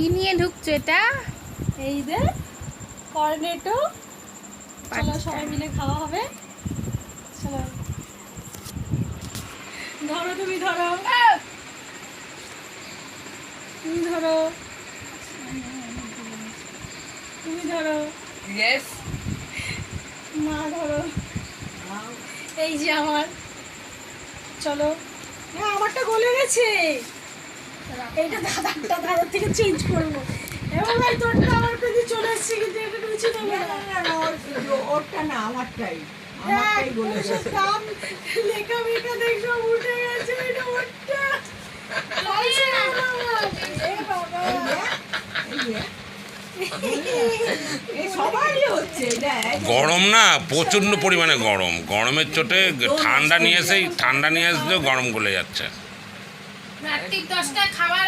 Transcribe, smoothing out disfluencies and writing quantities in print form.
কি নিয়ে ঢুকছো এটা? এই যে কর্নেটো, চলো সবাই মিলে খাওয়া হবে। চলো ধরো, তুমি ধরো, তুমি ধরো, তুমি ধরো, ইয়েস মা ধরো। এই যে আমার, চলো। আমারটা গলে গেছে, এইটা দাদার থেকে চেঞ্জ করবো। এবার ভাই তোরটা আমার কাছে চলে এসেছে, কিন্তু এটা রুচি দেবো না। ওরটা না, আমারটাই আমারটাই বলে গেছে। দাম লেখা মেখা দেখ সব উঠে গেছে, এটা ওরটা। এ বাবা, সবারই হচ্ছে এটা। গরম না, প্রচণ্ড পরিমাণে গরম। গরমের চোটে ঠান্ডা নিয়ে আসলেও গরম গলে যাচ্ছে। রাত্রি 10টায় খাবার